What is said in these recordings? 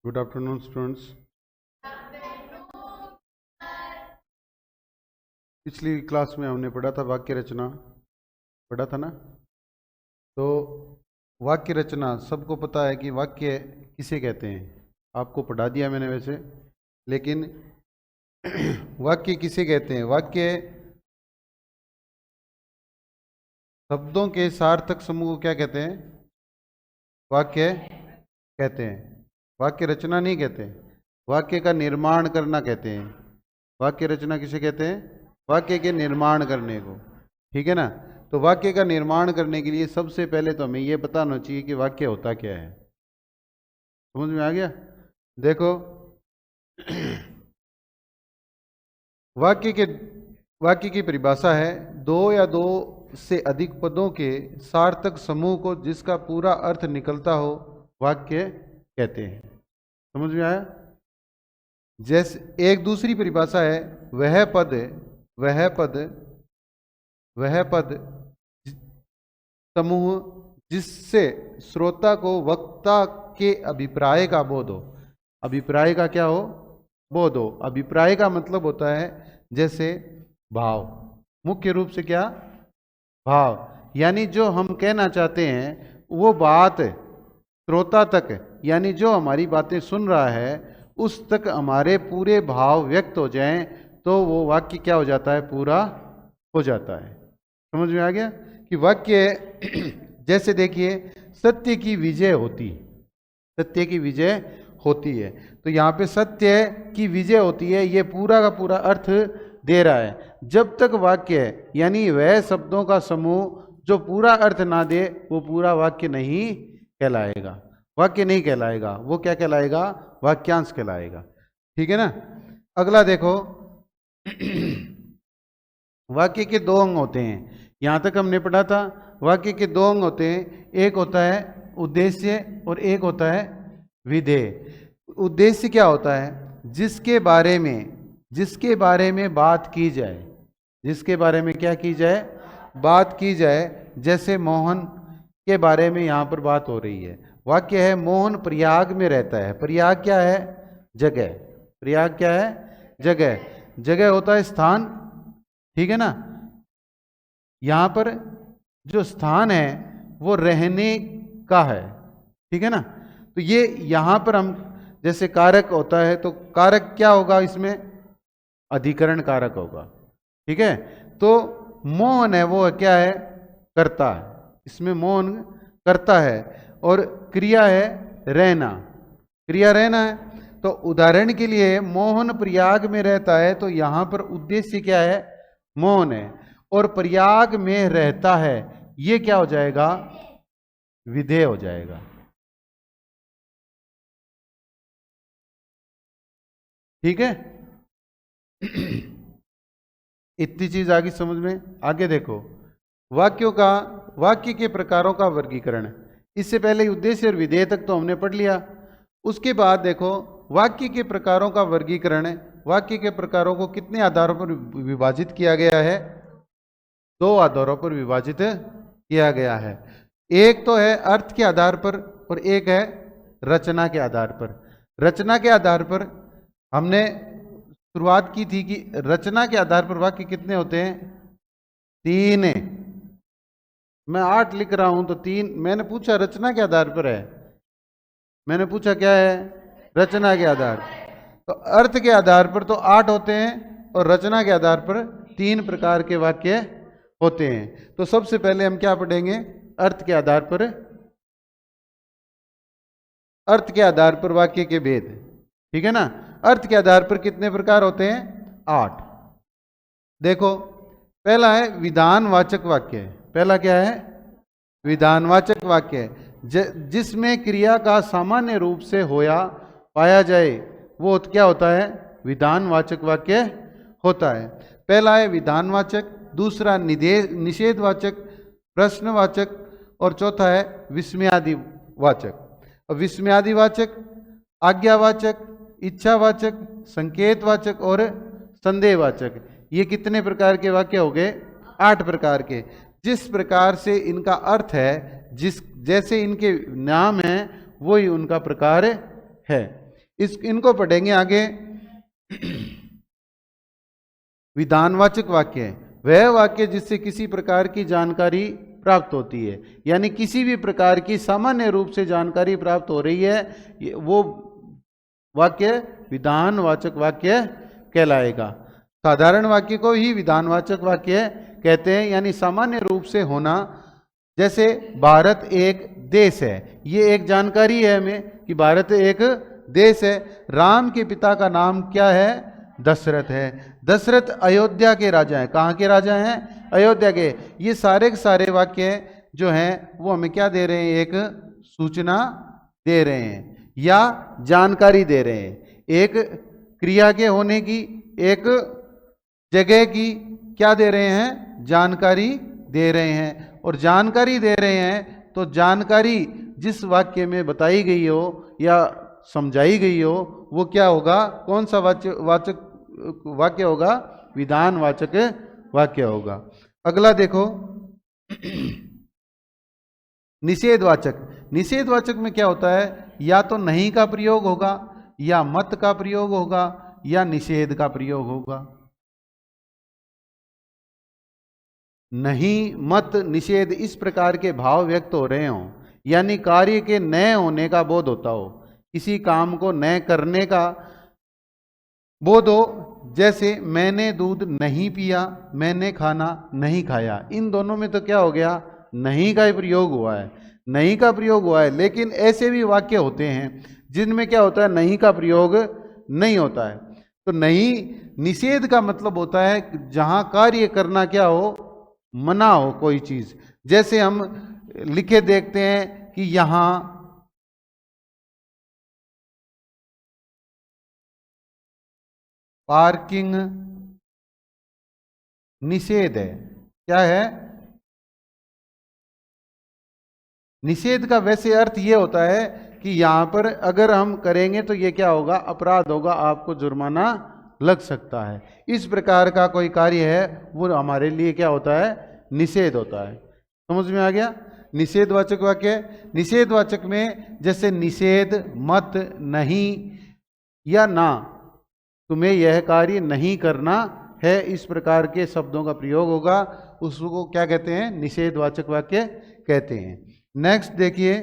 Good afternoon students. पिछली class में हमने पढ़ा था वाक्य रचना, पढ़ा था ना। तो वाक्य रचना सबको पता है कि वाक्य किसे कहते हैं, आपको पढ़ा दिया मैंने वैसे, लेकिन वाक्य किसे कहते हैं? वाक्य शब्दों के सार्थक समूह को क्या कहते हैं? वाक्य कहते हैं। वाक्य रचना नहीं कहते, वाक्य का निर्माण करना कहते हैं। वाक्य रचना किसे कहते हैं? वाक्य के निर्माण करने को, ठीक है ना। तो वाक्य का निर्माण करने के लिए सबसे पहले तो हमें यह पता होना चाहिए कि वाक्य होता क्या है। समझ में आ गया? देखो वाक्य की परिभाषा है दो या दो से अधिक पदों के सार्थक समूह को जिसका पूरा अर्थ निकलता हो वाक्य कहते हैं। समझ में आया? जैसे एक दूसरी परिभाषा है वह पद समूह जिससे श्रोता को वक्ता के अभिप्राय का बोध हो। अभिप्राय का क्या हो? बोध हो। अभिप्राय का मतलब होता है जैसे भाव, मुख्य रूप से क्या? भाव, यानी जो हम कहना चाहते हैं वो बात श्रोता तक, यानी जो हमारी बातें सुन रहा है उस तक हमारे पूरे भाव व्यक्त हो जाएं तो वो वाक्य क्या हो जाता है? पूरा हो जाता है। समझ में आ गया कि वाक्य जैसे देखिए सत्य की विजय होती, सत्य की विजय होती है, तो यहाँ पे सत्य की विजय होती है, ये पूरा का पूरा अर्थ दे रहा है। जब तक वाक्य यानी वह शब्दों का समूह जो पूरा अर्थ ना दे वो पूरा वाक्य नहीं कहलाएगा, वाक्य नहीं कहलाएगा। वो क्या कहलाएगा? वाक्यांश कहलाएगा। ठीक है ना। अगला देखो वाक्य के दो अंग होते हैं, यहां तक हमने पढ़ा था। वाक्य के दो अंग होते हैं, एक होता है उद्देश्य और एक होता है विधेय। उद्देश्य क्या होता है? जिसके बारे में बात की जाए, जिसके बारे में क्या की जाए? बात की जाए। जैसे मोहन के बारे में यहां पर बात हो रही है। वाक्य है मोहन प्रयाग में रहता है। प्रयाग क्या है? जगह। प्रयाग क्या है? जगह। जगह होता है स्थान, ठीक है ना। यहां पर जो स्थान है वो रहने का है, ठीक है ना। तो ये यहां पर हम जैसे कारक होता है तो कारक क्या होगा? इसमें अधिकरण कारक होगा, ठीक है। तो मोहन है वो क्या है? करता है, इसमें मोहन करता है। और क्रिया है रहना, क्रिया रहना है। तो उदाहरण के लिए मोहन प्रयाग में रहता है तो यहां पर उद्देश्य क्या है? मोहन है। और प्रयाग में रहता है ये क्या हो जाएगा? विधेय हो जाएगा। ठीक है। इतनी चीज आगे समझ में। आगे देखो वाक्य के प्रकारों का वर्गीकरण। इससे पहले उद्देश्य और विधेय तक तो हमने पढ़ लिया। उसके बाद देखो वाक्य के प्रकारों का वर्गीकरण। वाक्य के प्रकारों को कितने आधारों पर विभाजित किया गया है? दो आधारों पर विभाजित किया गया है। एक तो है अर्थ के आधार पर और एक है रचना के आधार पर। रचना के आधार पर हमने शुरुआत की थी कि रचना के आधार पर वाक्य कितने होते हैं? 3 है। मैं 8 लिख रहा हूं तो 3। मैंने पूछा रचना के आधार पर है, मैंने पूछा क्या है? रचना के आधार। तो अर्थ के आधार पर तो 8 होते हैं और रचना के आधार पर 3 प्रकार के वाक्य होते हैं। तो सबसे पहले हम क्या पढ़ेंगे? अर्थ के आधार पर, अर्थ के आधार पर वाक्य के भेद, ठीक है ना। अर्थ के आधार पर कितने प्रकार होते हैं? 8। देखो पहला है विधानवाचक वाक्य। पहला क्या है? विधानवाचक वाक्य। जिसमें क्रिया का सामान्य रूप से होया पाया जाए वो क्या होता है? विधानवाचक वाक्य होता है। पहला है विधानवाचक, दूसरा निषेधवाचक, प्रश्नवाचक और चौथा है विस्मयादिवाचक। और विस्मयादिवाचक, आज्ञावाचक, इच्छावाचक, संकेतवाचक और संदेहवाचक, ये कितने प्रकार के वाक्य हो गए? 8 प्रकार के। जिस प्रकार से इनका अर्थ है, जैसे इनके नाम है वही उनका प्रकार है। इनको पढ़ेंगे आगे। विधानवाचक वाक्य वह वाक्य जिससे किसी प्रकार की जानकारी प्राप्त होती है, यानी किसी भी प्रकार की सामान्य रूप से जानकारी प्राप्त हो रही है, वो वाक्य विधानवाचक वाक्य कहलाएगा। साधारण वाक्य को ही विधानवाचक वाक्य कहते हैं, यानी सामान्य रूप से होना। जैसे भारत एक देश है, ये एक जानकारी है हमें कि भारत एक देश है। राम के पिता का नाम क्या है? दशरथ है। दशरथ अयोध्या के राजा हैं। कहाँ के राजा हैं? अयोध्या के। ये सारे के सारे वाक्य जो हैं वो हमें क्या दे रहे हैं? एक सूचना दे रहे हैं या जानकारी दे रहे हैं, एक क्रिया के होने की, एक जगह की क्या दे रहे हैं? जानकारी दे रहे हैं। और जानकारी दे रहे हैं तो जानकारी जिस वाक्य में बताई गई हो या समझाई गई हो वो क्या होगा? कौन सा वाक्य होगा? विधानवाचक वाक्य होगा। अगला देखो, निषेधवाचक। निषेधवाचक में क्या होता है? या तो नहीं का प्रयोग होगा, या मत का प्रयोग होगा, या निषेध का प्रयोग होगा। नहीं, मत, निषेध इस प्रकार के भाव व्यक्त हो रहे हों, यानी कार्य के न होने का बोध होता हो, किसी काम को न करने का बोध हो। जैसे मैंने दूध नहीं पिया, मैंने खाना नहीं खाया। इन दोनों में तो क्या हो गया? नहीं का ही प्रयोग हुआ है, नहीं का प्रयोग हुआ है। लेकिन ऐसे भी वाक्य होते हैं जिनमें क्या होता है? नहीं का प्रयोग नहीं होता है। तो नहीं, निषेध का मतलब होता है जहां कार्य करना क्या हो? मना हो कोई चीज। जैसे हम लिखे देखते हैं कि यहां पार्किंग निषेध है। क्या है? निषेध का वैसे अर्थ ये होता है कि यहां पर अगर हम करेंगे तो ये क्या होगा? अपराध होगा, आपको जुर्माना लग सकता है। इस प्रकार का कोई कार्य है वो हमारे लिए क्या होता है? निषेध होता है। समझ में आ गया? निषेधवाचक वाक्य। निषेधवाचक में जैसे निषेध, मत, नहीं या ना, तुम्हें यह कार्य नहीं करना है, इस प्रकार के शब्दों का प्रयोग होगा, उसको क्या कहते हैं? निषेधवाचक वाक्य कहते हैं। नेक्स्ट देखिए,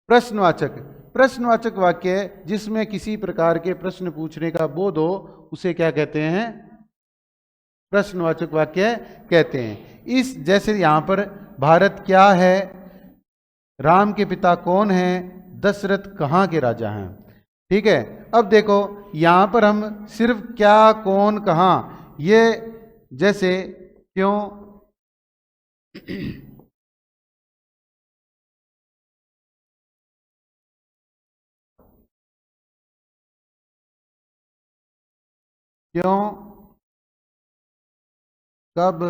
प्रश्नवाचक। प्रश्नवाचक वाक्य जिसमें किसी प्रकार के प्रश्न पूछने का बोध हो उसे क्या कहते हैं? प्रश्नवाचक वाक्य कहते हैं। इस जैसे यहां पर भारत क्या है, राम के पिता कौन हैं, दशरथ कहाँ के राजा हैं। ठीक है। अब देखो यहां पर हम सिर्फ क्या, कौन, कहां, ये जैसे क्यों, क्यों, कब,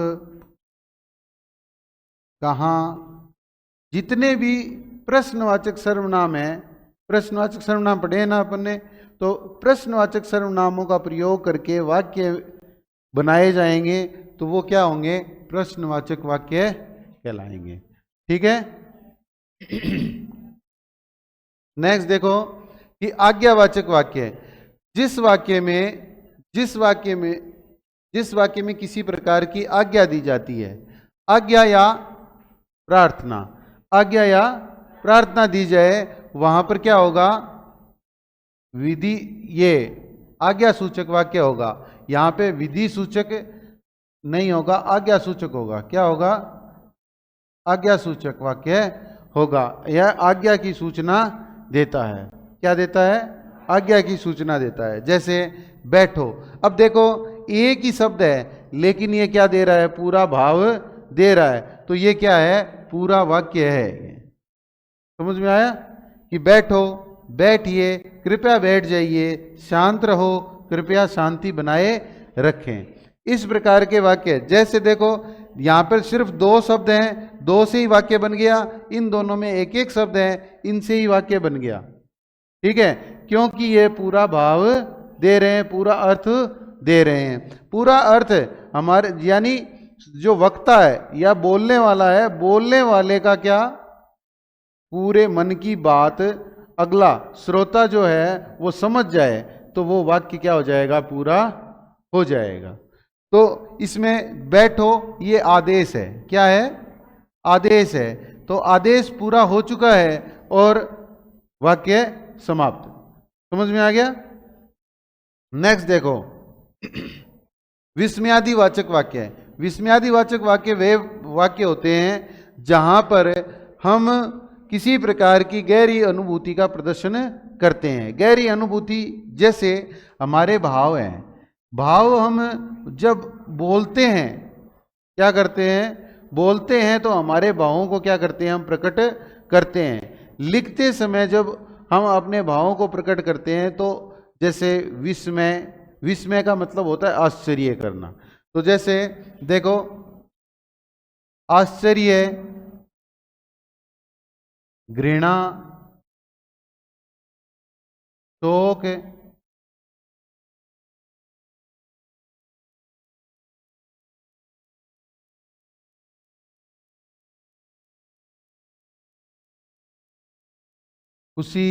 कहां, जितने भी प्रश्नवाचक सर्वनाम है, प्रश्नवाचक सर्वनाम पढ़े ना अपन ने, तो प्रश्नवाचक सर्वनामों का प्रयोग करके वाक्य बनाए जाएंगे तो वो क्या होंगे? प्रश्नवाचक वाक्य कहलाएंगे। ठीक है। नेक्स्ट देखो कि आज्ञावाचक वाक्य। जिस वाक्य में किसी प्रकार की आज्ञा दी जाती है, आज्ञा या प्रार्थना, आज्ञा या प्रार्थना दी जाए, वहां पर क्या होगा? विधि, ये आज्ञा सूचक वाक्य होगा। यहां पे विधि सूचक नहीं होगा, आज्ञा सूचक होगा। क्या होगा? आज्ञा सूचक वाक्य होगा। यह आज्ञा की सूचना देता है। क्या देता है? आज्ञा की सूचना देता है। जैसे बैठो, अब देखो एक ही शब्द है लेकिन ये क्या दे रहा है? पूरा भाव दे रहा है। तो ये क्या है? पूरा वाक्य है। समझ में आया? कि बैठो, बैठिए, कृपया बैठ जाइए, शांत रहो, कृपया शांति बनाए रखें। इस प्रकार के वाक्य। जैसे देखो यहां पर सिर्फ दो शब्द हैं, दो से ही वाक्य बन गया। इन दोनों में एक एक शब्द है, इनसे ही वाक्य बन गया। ठीक है, क्योंकि ये पूरा भाव दे रहे हैं, पूरा अर्थ दे रहे हैं। पूरा अर्थ हमारे, यानी जो वक्ता है या बोलने वाला है, बोलने वाले का क्या? पूरे मन की बात अगला श्रोता जो है वो समझ जाए तो वो वाक्य क्या हो जाएगा, पूरा हो जाएगा। तो इसमें बैठो ये आदेश है, क्या है, आदेश है। तो आदेश पूरा हो चुका है और वाक्य समाप्त। समझ में आ गया। नेक्स्ट देखो, विस्मयादि वाचक वाक्य है। विस्मयादि वाचक वाक्य वे वाक्य होते हैं जहां पर हम किसी प्रकार की गहरी अनुभूति का प्रदर्शन करते हैं। गहरी अनुभूति जैसे हमारे भाव हैं, भाव हम जब बोलते हैं क्या करते हैं, बोलते हैं तो हमारे भावों को क्या करते हैं, हम प्रकट करते हैं। लिखते समय जब हम अपने भावों को प्रकट करते हैं तो जैसे विस्मय, विस्मय का मतलब होता है आश्चर्य करना। तो जैसे देखो आश्चर्य, घृणा, शोक, खुशी,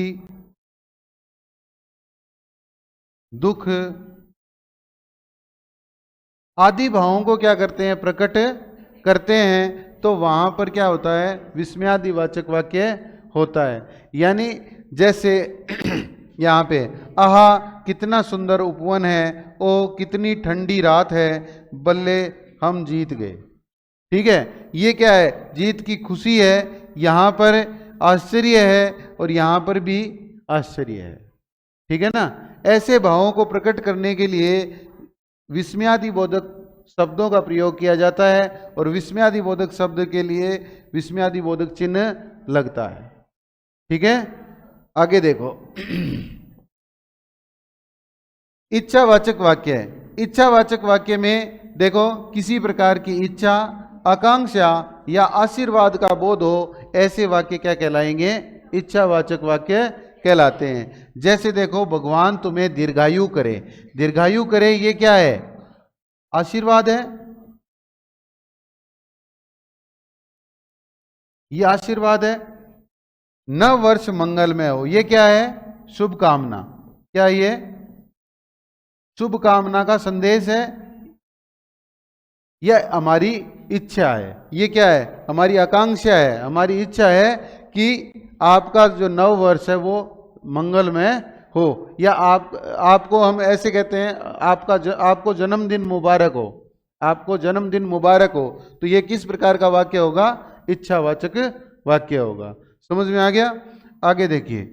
दुख आदि भावों को क्या करते हैं, प्रकट करते हैं। तो वहां पर क्या होता है, विस्मयादि वाचक वाक्य होता है। यानी जैसे यहाँ पे आहा कितना सुंदर उपवन है, ओ कितनी ठंडी रात है, बल्ले हम जीत गए। ठीक है, ये क्या है, जीत की खुशी है। यहाँ पर आश्चर्य है और यहाँ पर भी आश्चर्य है। ठीक है ना। ऐसे भावों को प्रकट करने के लिए विस्मयादि बोधक शब्दों का प्रयोग किया जाता है और विस्मयादि बोधक शब्द के लिए विस्मयादि बोधक चिन्ह लगता है। ठीक है, आगे देखो इच्छावाचक वाक्य है। इच्छावाचक वाक्य में देखो किसी प्रकार की इच्छा, आकांक्षा या आशीर्वाद का बोध हो, ऐसे वाक्य क्या कहलाएंगे, इच्छावाचक वाक्य कहलाते हैं। जैसे देखो भगवान तुम्हें दीर्घायु करे, दीर्घायु करे ये क्या है, आशीर्वाद है, ये आशीर्वाद है। नव वर्ष मंगलमय हो, ये क्या है, शुभ कामना। क्या ये शुभ कामना का संदेश है, यह हमारी इच्छा है। ये क्या है, हमारी आकांक्षा है, हमारी इच्छा है कि आपका जो नव वर्ष है वो मंगलमय हो, या आपको हम ऐसे कहते हैं आपको जन्मदिन मुबारक हो, आपको जन्मदिन मुबारक हो। तो ये किस प्रकार का वाक्य होगा, इच्छावाचक वाक्य होगा। समझ में आ गया। आगे देखिए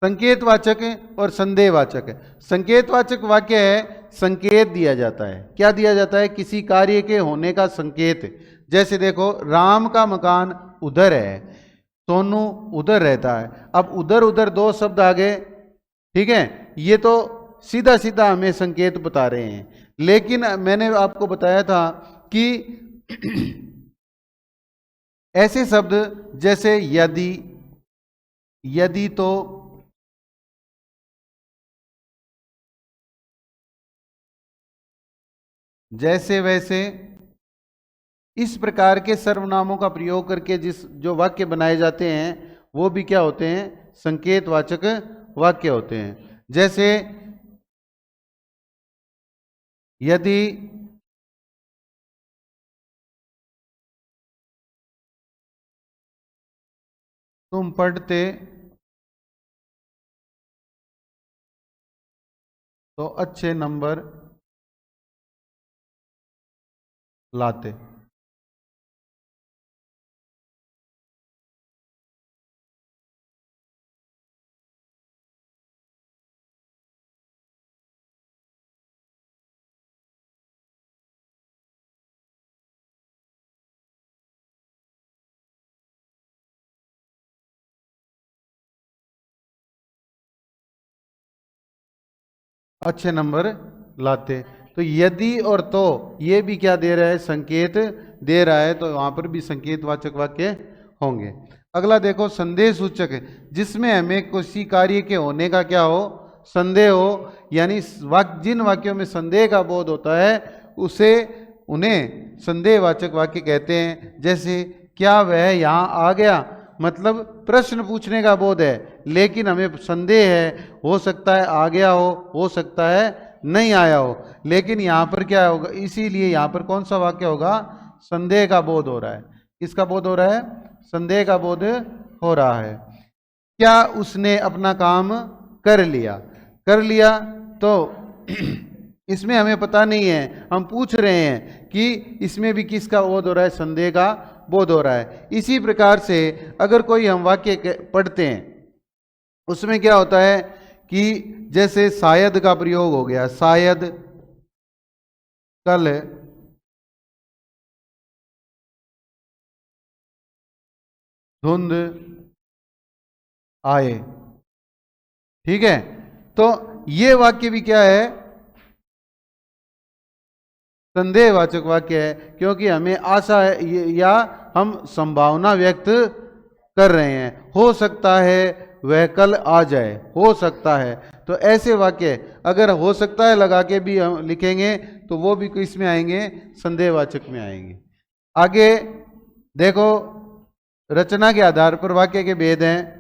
संकेतवाचक और संदेहवाचक। संकेतवाचक वाक्य है, संकेत दिया जाता है। क्या दिया जाता है, किसी कार्य के होने का संकेत। जैसे देखो राम का मकान उधर है, सोनू उधर रहता है। अब उधर उधर दो शब्द आ गए, ठीक है, ये तो सीधा सीधा हमें संकेत बता रहे हैं। लेकिन मैंने आपको बताया था कि ऐसे शब्द जैसे यदि, यदि तो, जैसे वैसे, इस प्रकार के सर्वनामों का प्रयोग करके जो वाक्य बनाए जाते हैं वो भी क्या होते हैं, संकेतवाचक वाक्य होते हैं। जैसे यदि तुम पढ़ते तो अच्छे नंबर लाते। अच्छे नंबर लाते। तो यदि और तो ये भी क्या दे रहा है, संकेत दे रहा है। तो वहां पर भी संकेतवाचक वाक्य होंगे। अगला देखो संदेह सूचक है, जिसमें हमें किसी कार्य के होने का क्या हो, संदेह हो। यानी जिन वाक्यों में संदेह का बोध होता है उसे उन्हें संदेहवाचक वाक्य कहते हैं। जैसे क्या वह यहाँ आ गया, मतलब प्रश्न पूछने का बोध है, लेकिन हमें संदेह है, हो सकता है आ गया हो सकता है नहीं आया हो। लेकिन यहाँ पर क्या होगा, इसीलिए यहाँ पर कौन सा वाक्य होगा, संदेह का बोध हो रहा है। किसका बोध हो रहा है, संदेह का बोध हो रहा है। क्या उसने अपना काम कर लिया, कर लिया तो इसमें हमें पता नहीं है, हम पूछ रहे हैं कि इसमें भी किसका बोध हो रहा है, संदेह का बोध हो रहा है। इसी प्रकार से अगर कोई हम वाक्य पढ़ते हैं उसमें क्या होता है कि जैसे शायद का प्रयोग हो गया, शायद कल धुंध आए, ठीक है, तो ये वाक्य भी क्या है, संदेहवाचक वाक्य है, क्योंकि हमें आशा है या हम संभावना व्यक्त कर रहे हैं, हो सकता है वह कल आ जाए, हो सकता है। तो ऐसे वाक्य अगर हो सकता है लगा के भी हम लिखेंगे तो वो भी किस में आएंगे, संदेहवाचक में आएंगे। आगे देखो, रचना के आधार पर वाक्य के भेद हैं।